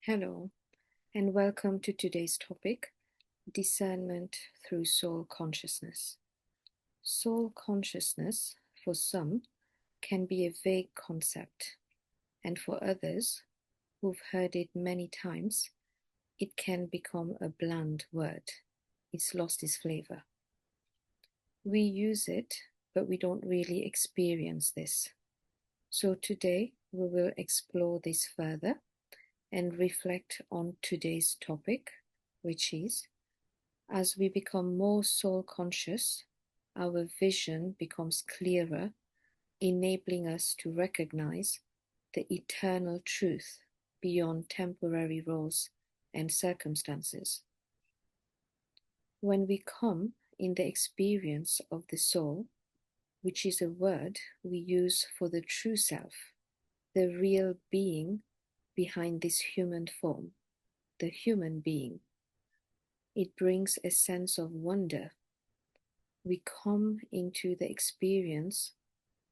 Hello, and welcome to today's topic, Discernment through Soul Consciousness. Soul consciousness, for some, can be a vague concept, and for others, who've heard it many times, it can become a bland word. It's lost its flavor. We use it, but we don't really experience this. So today, we will explore this further and reflect on today's topic, which is, as we become more soul conscious, our vision becomes clearer, enabling us to recognize the eternal truth beyond temporary roles and circumstances. When we come in the experience of the soul, which is a word we use for the true self, the real being behind this human form, the human being, it brings a sense of wonder. We come into the experience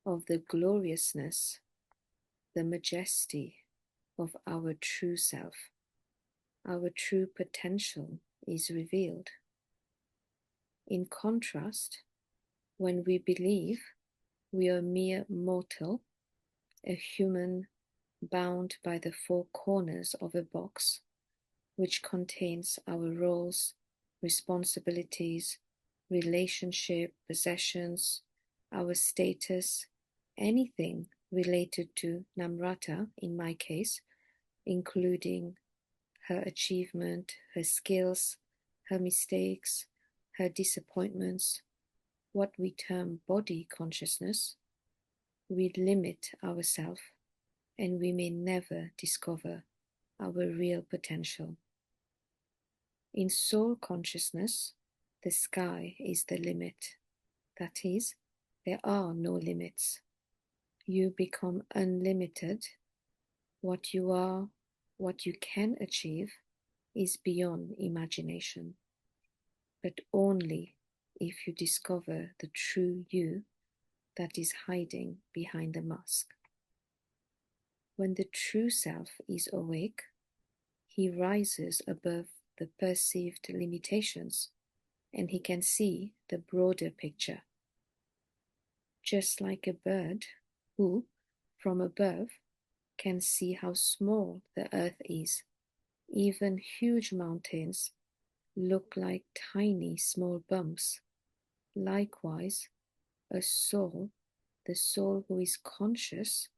of the gloriousness, the majesty of our true self. Our true potential is revealed. In contrast, when we believe we are mere mortal, a human bound by the four corners of a box, which contains our roles, responsibilities, relationship, possessions, our status, anything related to Namrata, in my case, including her achievement, her skills, her mistakes, her disappointments, what we term body consciousness, we limit ourselves and we may never discover our real potential. In soul consciousness, the sky is the limit. That is, there are no limits. You become unlimited. What you are, what you can achieve, is beyond imagination. But only if you discover the true you that is hiding behind the mask. When the true self is awake, he rises above the perceived limitations and he can see the broader picture. Just like a bird who, from above, can see how small the earth is. Even huge mountains look like tiny small bumps. Likewise, a soul, the soul who is conscious,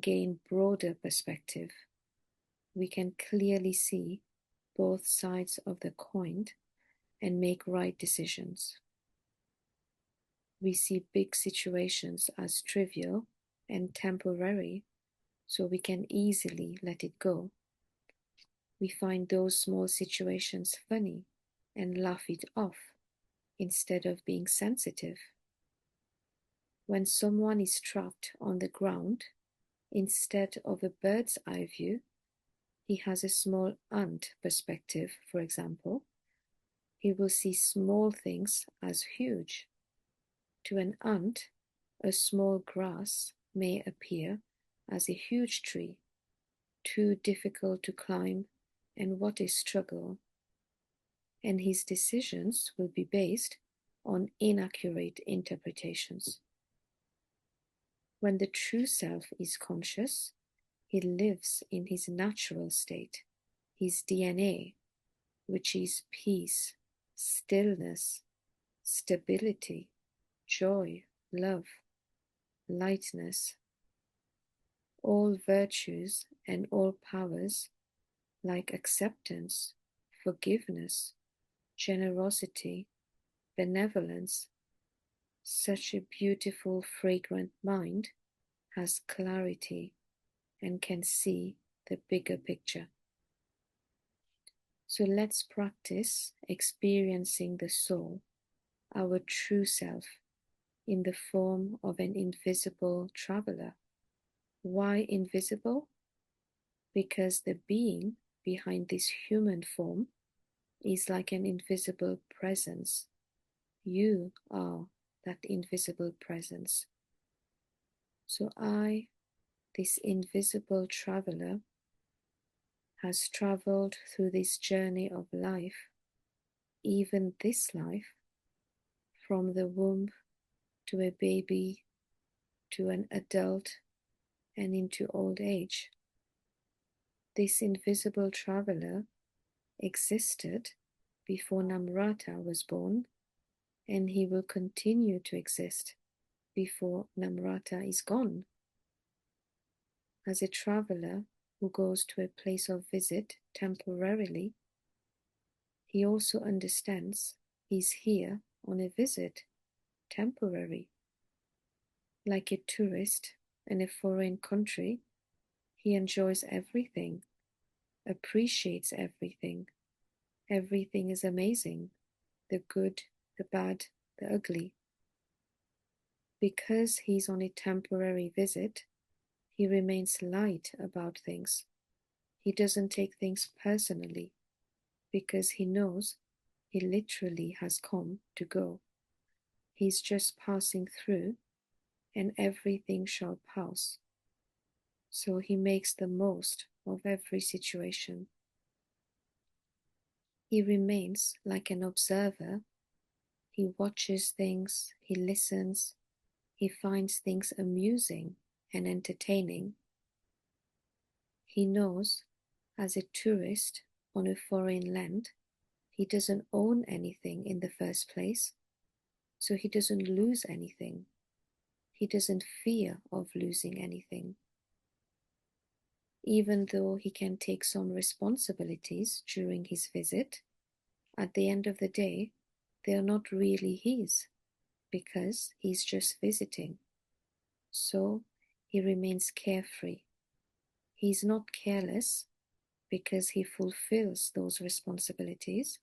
gain broader perspective. We can clearly see both sides of the coin and make right decisions. We see big situations as trivial and temporary, so we can easily let it go. We find those small situations funny and laugh it off instead of being sensitive. When someone is trapped on the ground, instead of a bird's eye view, he has a small ant perspective, for example. He will see small things as huge. To an ant, a small grass may appear as a huge tree, too difficult to climb, and what a struggle. And his decisions will be based on inaccurate interpretations. When the true self is conscious, he lives in his natural state, his DNA, which is peace, stillness, stability, joy, love, lightness. All virtues and all powers, like acceptance, forgiveness, generosity, benevolence, such a beautiful, fragrant mind has clarity and can see the bigger picture. So let's practice experiencing the soul, our true self, in the form of an invisible traveler. Why invisible? Because the being behind this human form is like an invisible presence. You are that invisible presence. So I, this invisible traveler, has traveled through this journey of life, even this life, from the womb to a baby to an adult and into old age. This invisible traveler existed before Namrata was born, and he will continue to exist before Namrata is gone. As a traveler who goes to a place of visit temporarily, he also understands he's here on a visit, temporary. Like a tourist in a foreign country, he enjoys everything, appreciates everything. Everything is amazing, the good, the bad, the ugly. Because he's on a temporary visit, he remains light about things. He doesn't take things personally because he knows he literally has come to go. He's just passing through, and everything shall pass. So he makes the most of every situation. He remains like an observer. He watches things, he listens, he finds things amusing and entertaining. He knows, as a tourist on a foreign land, he doesn't own anything in the first place, so he doesn't lose anything. He doesn't fear of losing anything. Even though he can take some responsibilities during his visit, at the end of the day, they are not really his, because he's just visiting. So he remains carefree. He's not careless because he fulfills those responsibilities,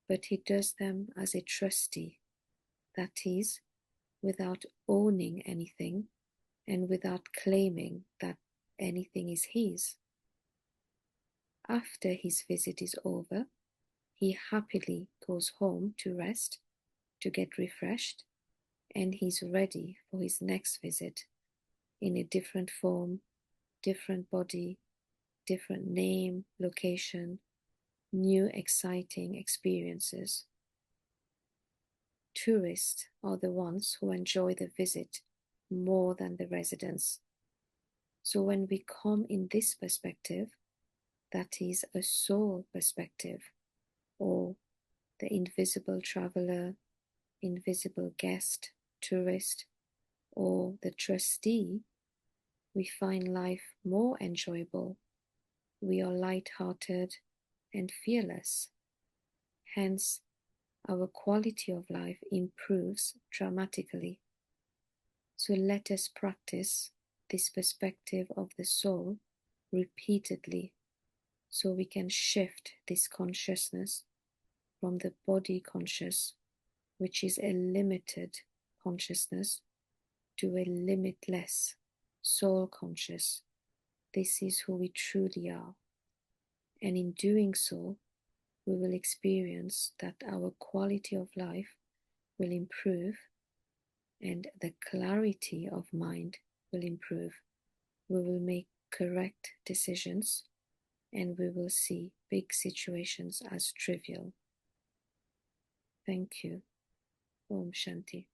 but he does them as a trustee, that is, without owning anything and without claiming that anything is his. After his visit is over, he happily goes home to rest, to get refreshed, and he's ready for his next visit in a different form, different body, different name, location, new exciting experiences. Tourists are the ones who enjoy the visit more than the residents. So when we come in this perspective, that is a soul perspective, or the invisible traveler, invisible guest, tourist, or the trustee, we find life more enjoyable. We are light-hearted and fearless. Hence, our quality of life improves dramatically. So let us practice this perspective of the soul repeatedly so we can shift this consciousness from the body conscious, which is a limited consciousness, to a limitless soul conscious. This is who we truly are. And in doing so, we will experience that our quality of life will improve and the clarity of mind will improve. We will make correct decisions and we will see big situations as trivial. Thank you. Om Shanti.